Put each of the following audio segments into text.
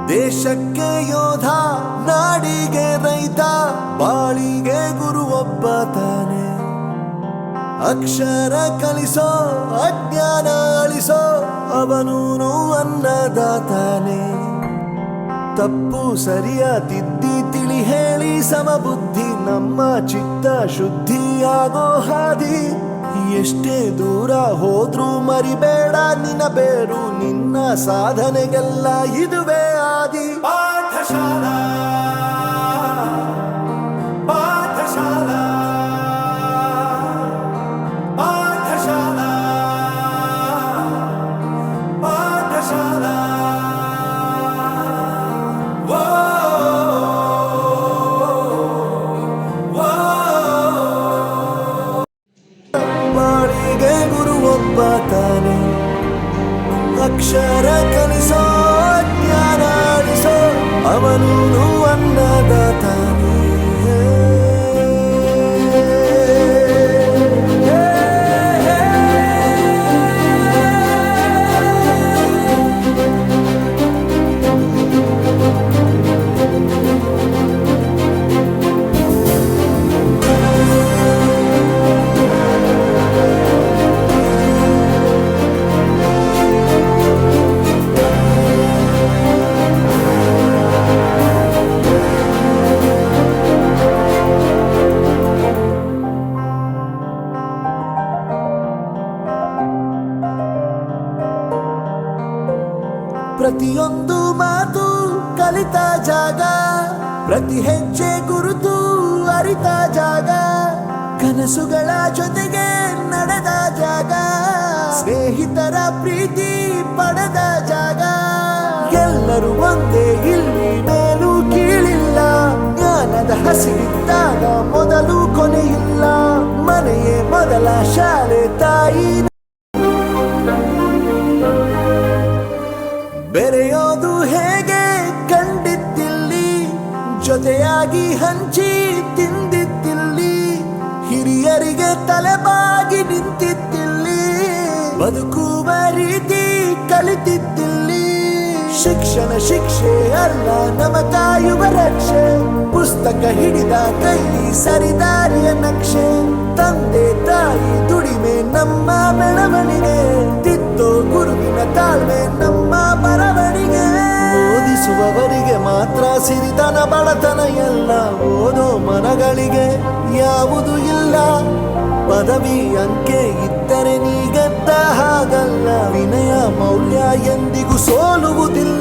ದೇಶಕ್ಕೆ ಯೋಧ, ನಾಡಿಗೆ ರೈತ, ಬಾಳಿಗೆ ಗುರು ಒಬ್ಬ ತಾನೆ. ಅಕ್ಷರ ಕಲಿಸೋ, ಅಜ್ಞಾನ ಅಳಿಸೋ, ಅವನೂನು ಅನ್ನದಾತಾನೆ. ತಪ್ಪು ಸರಿಯ ತಿದ್ದಿ ತಿಳಿ ಹೇಳಿ ಸಮಬುದ್ಧಿ, ನಮ್ಮ ಚಿತ್ತ ಶುದ್ಧಿಯಾಗೋ ಹಾದಿ. ಎಷ್ಟೇ ದೂರ ಹೋದ್ರೂ ಮರಿಬೇಡ ನಿನ್ನ ಬೇರು, ನಿನ್ನ ಸಾಧನೆಗೆಲ್ಲ ಇದುವೇ ಆದಿ. ಪಾಠಶಾಲಾ ಪಾಠಶಾಲಾ ಪಾಠಶಾಲಾ ಪಾಠಶಾಲಾ. ಬಾಳಿಗೆ ಗುರು ಒಬ್ಬ ತಾನೆ. ಅಕ್ಷರ ಕಲಿಸೋ, ಜ್ಞಾನ ಅಳಿಸೋ, ಅವನೂನು ಅನ್ನದಾತಾನೆ. ಪ್ರತಿಯೊಂದು ಮಾತು ಕಲಿತ ಜಾಗ, ಪ್ರತಿ ಹೆಜ್ಜೆ ಗುರುತು ಅರಿತ ಜಾಗ, ಕನಸುಗಳ ಜೊತೆಗೆ ನಡೆದ ಜಾಗ, ಸ್ನೇಹಿತರ ಪ್ರೀತಿ ಪಡೆದ ಜಾಗ. ಎಲ್ಲರೂ ಒಂದೇ, ಇಲ್ಲಿ ಮೇಲೂ ಕೀಳಿಲ್ಲ, ಜ್ಞಾನದ ಹಸಿವಿದ್ದಾಗ ಮೊದಲು ಕೊನೆಯಿಲ್ಲ. ಮನೆಯೇ ಮೊದಲ ಶಾಲೆ, ತಾಯಿ ಬೆರೆಯೋದು ಹೇಗೆ ಕಂಡಿದ್ದಿಲ್ಲಿ, ಜೊತೆಯಾಗಿ ಹಂಚಿ ತಿಂದಿದ್ದಿಲ್ಲಿ, ಹಿರಿಯರಿಗೆ ತಲೆಬಾಗಿ ನಿಂತಿದ್ದಿಲ್ಲಿ, ಬದುಕುವ ರೀತಿ ಕಲಿತಿದ್ದಿಲ್ಲಿ. ಶಿಕ್ಷಣ ಶಿಕ್ಷೆ ಅಲ್ಲ, ನಮ ಕಾಯುವ ರಕ್ಷೆ, ಪುಸ್ತಕ ಹಿಡಿದ ಕೈ ಸರಿದಾರಿಯ ನಕ್ಷೆ. ತಂದೆ ತಾಯಿ ದುಡಿಮೆ ನಮ್ಮ ಬೆಳವಣಿಗೆ, ತಿದ್ದೋ ಗುರುವಿನ ತಾಳ್ಮೆ ನಮ್ಮ ಬರವಣಿಗೆ. ಓದಿಸುವವರಿಗೆ ಮಾತ್ರ ಸಿರಿತನ ಬಡತನ ಎಲ್ಲ, ಓದೋ ಮನಗಳಿಗೆ ಯಾವುದು ಇಲ್ಲ. ಪದವಿ ಅಂಕೆ ಇದ್ದರೆ ನೀ ಗೆದ್ದ ಹಾಗಲ್ಲ, ವಿನಯ ಮೌಲ್ಯ ಎಂದಿಗೂ ಸೋಲುವುದಿಲ್ಲ.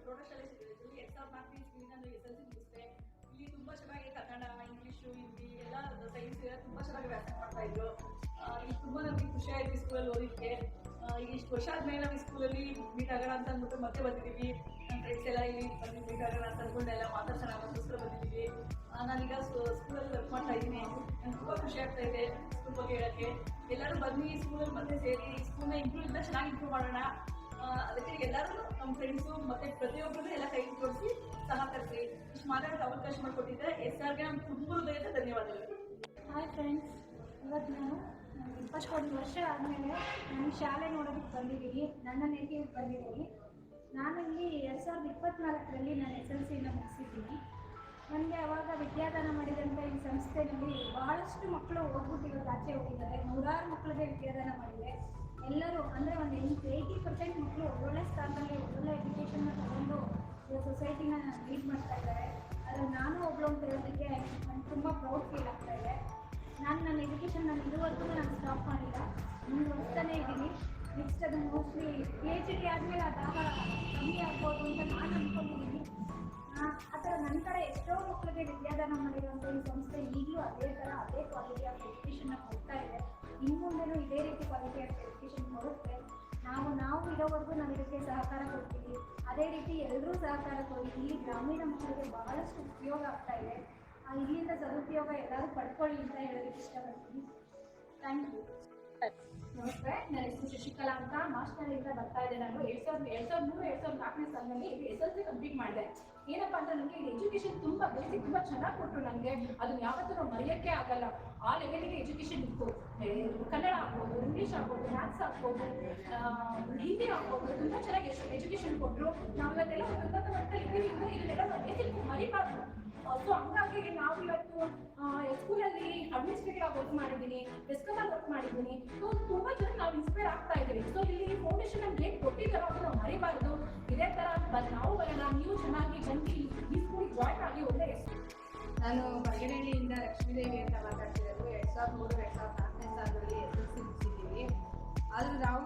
ಪ್ರೌಢಶಾಲೆ ಸಿಗಲಿದ್ದು ಇಲ್ಲಿ ತುಂಬ ಚೆನ್ನಾಗಿ ಕನ್ನಡ, ಇಂಗ್ಲೀಷು, ಹಿಂದಿ ಎಲ್ಲ ಸೈನ್ಸ್ ತುಂಬ ಚೆನ್ನಾಗಿ ವ್ಯಾಸಂಗ ಮಾಡ್ತಾ ಇದ್ರು. ಇಲ್ಲಿ ತುಂಬ ನಮಗೆ ಖುಷಿ ಆಯಿತು ಈ ಸ್ಕೂಲಲ್ಲಿ ಓದಿದ್ದಕ್ಕೆ. ಈಗ ಇಷ್ಟು ವರ್ಷ ಆದಮೇಲೆ ನಾವು ಈ ಸ್ಕೂಲಲ್ಲಿ ಮೀಟ್ ಆಗೋಣ ಅಂತ ಅಂದ್ಬಿಟ್ಟು ಮತ್ತೆ ಬಂದಿದ್ದೀವಿ. ನನ್ನ ಫ್ರೆಂಡ್ಸ್ ಎಲ್ಲ ಇಲ್ಲಿ ಬಂದು ಮೀಟ್ ಆಗೋಣ ಅಂತ ಅಂದ್ಕೊಂಡು ಎಲ್ಲ ಮಾತಾಡ್ಸೋಣ ಅನ್ನೋದಕ್ಕೋಸ್ಕರ ಬಂದಿದ್ದೀವಿ. ನಾನೀಗ ಸ್ಕೂಲಲ್ಲಿ ವರ್ಕ್ ಮಾಡ್ತಾ ಇದ್ದೀನಿ. ನಂಗೆ ತುಂಬ ಖುಷಿ ಆಗ್ತಾ ಇದೆ ಸ್ಕೂಲ್ ಬಗ್ಗೆ ಹೇಳೋಕ್ಕೆ. ಎಲ್ಲರೂ ಬನ್ನಿ ಸ್ಕೂಲಲ್ಲಿ ಮತ್ತೆ ಸೇರಿ ಸ್ಕೂಲ್ನ ಇಂಪ್ರೂವ್ ಚೆನ್ನಾಗಿ ಇಂಪ್ರೂವ್ ಮಾಡೋಣ. ಅದಕ್ಕೆ ಎಲ್ಲರೂ ನಮ್ಮ ಫ್ರೆಂಡ್ಸು ಮತ್ತು ಪ್ರತಿಯೊಬ್ಬರು ಎಲ್ಲ ಕೈ ಜೋಡಿಸಿ ಸಹಕರಿಸಿ ಇಷ್ಟು ಮಾತಾಡೋಕ್ಕೆ ಅವಕಾಶ ಮಾಡಿಕೊಟ್ಟಿದ್ದೆ. SRಗೆ ನಾನು ತುಂಬ ಹೃದಯದ ಧನ್ಯವಾದಗಳು. ಹಾಯ್ ಫ್ರೆಂಡ್ಸ್, ಇವತ್ತು ನಾನು 21 ವರ್ಷ ಆದಮೇಲೆ ನಾನು ಶಾಲೆ ನೋಡೋದಕ್ಕೆ ಬಂದಿದ್ದೀನಿ. ನನ್ನ ನೆಗೆಟಿವ್ ಬಂದಿದ್ದೀನಿ. ನಾನು ಇಲ್ಲಿ 2024ರಲ್ಲಿ ನಾನು SLCನ ಮುಗಿಸಿದ್ದೀನಿ. ನನಗೆ ಅವಾಗ ವಿದ್ಯಾದಾನ ಮಾಡಿದಂಥ ಈ ಸಂಸ್ಥೆಯಲ್ಲಿ ಬಹಳಷ್ಟು ಮಕ್ಕಳು ಹೋಗ್ಬಿಟ್ಟು ಆಚೆ ಹೋಗಿದ್ದಾರೆ. ನೂರಾರು ಮಕ್ಕಳಿಗೆ ವಿದ್ಯಾದಾನ ಮಾಡಿದೆ. ಎಲ್ಲರೂ ಅಂದರೆ ಒಂದು 80% ಮಕ್ಕಳು ಒಳ್ಳೊಳ್ಳೆ ಸ್ಥಾನದಲ್ಲಿ ಒಳ್ಳೊಳ್ಳೆ ಎಜುಕೇಷನ್ನ ತಗೊಂಡು ಸೊಸೈಟಿನ ಲೀಡ್ ಮಾಡ್ತಾ ಇದ್ದಾರೆ. ಅದರಲ್ಲಿ ನಾನು ಒಬ್ಬಳು ಅಂತ ಹೇಳೋದಕ್ಕೆ ನನಗೆ ತುಂಬ ಪ್ರೌಡ್ ಫೀಲ್ ಆಗ್ತಾ ಇದೆ. ನನ್ನ ಎಜುಕೇಷನ್ ಇದುವರೆಗೂ ನಾನು ಸ್ಟಾಪ್ ಮಾಡಿಲ್ಲ, ಮುಂದುವರಿಸ್ತಾನೇ ಇದ್ದೀನಿ. ನೆಕ್ಸ್ಟ್ ಅದನ್ನು ಮೋಸ್ಟ್ಲಿ PhD ಆದಮೇಲೆ ಆ ದಾಹ ಕಮ್ಮಿ ಆಗ್ಬೋದು ಅಂತ ನಾನು ಅಂದ್ಕೊಂಡಿದ್ದೀನಿ. ಆ ಥರ ನನ್ನ ಕಡೆ ಎಷ್ಟೋ ಮಕ್ಕಳಿಗೆ ವಿದ್ಯಾದಾನ ಮಾಡಿರುವಂಥ ಈ ಸಂಸ್ಥೆ ಈಗಲೂ ಅದೇ ಥರ ಅದೇ ಕ್ವಾಲಿಟಿ ಆಫ್ ಎಜುಕೇಷನ್ನ ಕೊಡ್ತಾ ಇದೆ. ಇನ್ಮುಂದೆನೂ ಇದೇ ರೀತಿ ಕ್ವಾಲಿಟಿ ಆಫ್ ಎಜುಕೇಷನ್ ಕೊಡುತ್ತೆ. ನಾವು ಇರೋವರೆಗೂ ನಾವು ಇದಕ್ಕೆ ಸಹಕಾರ ಕೊಡ್ತೀವಿ. ಅದೇ ರೀತಿ ಎಲ್ಲರೂ ಸಹಕಾರ ಕೊಡಿ. ಇಲ್ಲಿ ಗ್ರಾಮೀಣ ಮಕ್ಕಳಿಗೆ ಬಹಳಷ್ಟು ಉಪಯೋಗ ಆಗ್ತಾ ಇದೆ. ಇಲ್ಲಿಂದ ಸದುಪಯೋಗ ಎಲ್ಲರೂ ಪಡ್ಕೊಳ್ಳಿ ಅಂತ ಹೇಳೋದಕ್ಕೆ ಇಷ್ಟಪಡ್ತೀನಿ. Thank you. ನಮಸ್ತೆ, ನನ್ನ ಹೆಸರು ಶಶಿಕಲಾ ಅಂತ. ಮಾಸ್ಟರ್ನಿಂದ ಬರ್ತಾ ಇದೆ. ನಾನು 2003-2004 ಸಾಲಿನಲ್ಲಿ SLC ಕಂಪ್ಲೀಟ್ ಮಾಡಿದೆ. ಏನಪ್ಪ ಅಂತ ನನಗೆ ಎಜುಕೇಶನ್ ತುಂಬ ಬೇಸಿಕ್ ತುಂಬ ಚೆನ್ನಾಗಿ ಕೊಟ್ಟರು. ನನಗೆ ಅದನ್ನ ಯಾವತ್ತೂ ನಾವು ಮರೆಯೋಕ್ಕೆ ಆಗಲ್ಲ. ಆ ಲೆವೆಲಿಗೆ ಎಜುಕೇಶನ್ ಇತ್ತು. ಕನ್ನಡ ಆಗ್ಬೋದು, ಇಂಗ್ಲೀಷ್ ಆಗ್ಬೋದು, ಮ್ಯಾಥ್ಸ್ ಆಗ್ಬೋದು, ಹಿಂದಿ ಆಗ್ಬೋದು, ತುಂಬ ಚೆನ್ನಾಗಿ ಎಜುಕೇಶನ್ ಕೊಟ್ಟರು. ನಾವು ಇವತ್ತೆಲ್ಲ ಒಂದು ಉನ್ನತ ಮಟ್ಟದಲ್ಲಿ ಇದ್ದೀವಿ. ಇದನ್ನೆಲ್ಲ ಬೇಸಿಕ್ ಮರಿಬಾರ್ದು. ಸೊ ಹಂಗಾಗಿ ನಾವು ಇವತ್ತು ಸ್ಕೂಲಲ್ಲಿ ಅಡ್ಮಿನಿಸ್ಟ್ರೇಟಿವ್ ಆಗಿ ವರ್ಕ್ ಮಾಡಿದ್ದೀನಿ, ಡೆಸ್ಕಲ್ಲಿ ವರ್ಕ್ ಮಾಡಿದ್ದೀನಿ. ಸೊ ತುಂಬ ಜನ ನಾವು ಇನ್ಸ್ಪೈರ್ ಆಗ್ತಾ ಇದ್ದೀವಿ. ಸೊ ಇಲ್ಲಿ ಫೌಂಡೇಶನ್ ನಮ್ಗೆ ಏನು ಕೊಟ್ಟಿದ್ದಾರೋ ಅದು ನಾವು ಮರಿಬಾರ್ದು. ಇದೇ ಥರ ನಾವು ಬರೋಣ, ನೀವು ಚೆನ್ನಾಗಿ ಜನಕ್ಕೆ ಈ ಸ್ಕೂಲಿಗೆ ಜಾಯ್ನ್ ಆಗಿ ಒಳ್ಳೆ ಹೆಸರು. ನಾನು ಬಗೆರಳ್ಳಿಯಿಂದ ಲಕ್ಷ್ಮೀದೇವಿ ಅಂತ ಮಾತಾಡ್ತಿರೋದು. 2003-2004 ಸಾಲಿನಲ್ಲಿ SLC ಮುಗಿಸಿದ್ದೀವಿ. ಆದರೂ ನಾವು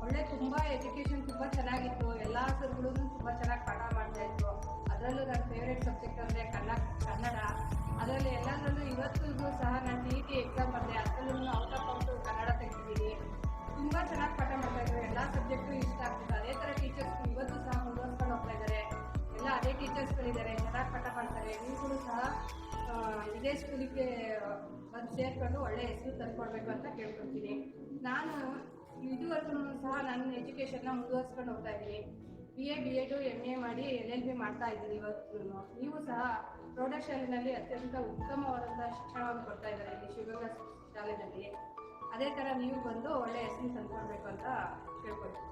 ಒಳ್ಳೆ ತುಂಬ ಎಜುಕೇಷನ್ ತುಂಬ ಚೆನ್ನಾಗಿತ್ತು. ಎಲ್ಲ ಸರ್ಗಳು ತುಂಬ ಚೆನ್ನಾಗಿ ಪಾಠ ಮಾಡ್ತಾಯಿದ್ರು. ಅದರಲ್ಲೂ ನನ್ನ ಫೇವ್ರೇಟ್ ಸಬ್ಜೆಕ್ಟ್ ಅಂದರೆ ಕನ್ನಡ. ಅದರಲ್ಲಿ ಎಲ್ಲದರಲ್ಲೂ ಇವತ್ತಿಗೂ ಸಹ ನಾನು TET ಎಕ್ಸಾಮ್ ಬಂದೆ. ಅದರಲ್ಲೂ ಔಟ್ ಆಫ್ ಕನ್ನಡ ತೆಗೆದಿದ್ದೀನಿ. ತುಂಬ ಚೆನ್ನಾಗಿ ಪಾಠ ಮಾಡ್ತಾಯಿದ್ರು. ಎಲ್ಲ ಸಬ್ಜೆಕ್ಟು ಇಷ್ಟ ಆಗ್ತಿತ್ತು. ಅದೇ ಥರ ಟೀಚರ್ಸ್ ಇವತ್ತು ಸಹ ಮುಂದುವರ್ಸ್ಕೊಂಡು ಹೋಗ್ತಾ ಇದ್ದಾರೆ. ಎಲ್ಲ ಅದೇ ಟೀಚರ್ಸ್ಗಳಿದ್ದಾರೆ, ಚೆನ್ನಾಗಿ ಪಾಠ ಮಾಡ್ತಾರೆ. ನೀವುಗಳು ಸಹ ಇದೇ ಸ್ಕೂಲಿಗೆ ಬಂದು ಸೇರಿಕೊಂಡು ಒಳ್ಳೆಯ ಹೆಸರು ತಂದುಕೊಡ್ಬೇಕು ಅಂತ ಕೇಳ್ಕೊಳ್ತೀನಿ. ನಾನು ಇದುವರೆಗೂ ಸಹ ನನ್ನ ಎಜುಕೇಷನ್ನ ಮುಂದುವರ್ಸ್ಕೊಂಡು ಹೋಗ್ತಾ ಇದ್ದೀನಿ. BA, B.Ed, MA ಮಾಡಿ LLB ಮಾಡ್ತಾ ಇದ್ದೀನಿ. ಇವತ್ತು ನೀವು ಸಹ ಪ್ರೌಢಶಾಲೆಯಲ್ಲಿ ಅತ್ಯಂತ ಉತ್ತಮವಾದಂಥ ಶಿಕ್ಷಣವನ್ನು ಕೊಡ್ತಾ ಇದ್ದಾರೆ ಇಲ್ಲಿ ಶಿವಗಂಗಾ ಶಾಲೆಯಲ್ಲಿ. ಅದೇ ಥರ ನೀವು ಬಂದು ಒಳ್ಳೆಯ ಹೆಸರು ತಂದುಕೊಡ್ಬೇಕು ಅಂತ ಕೇಳ್ಕೊಳ್ತೀನಿ.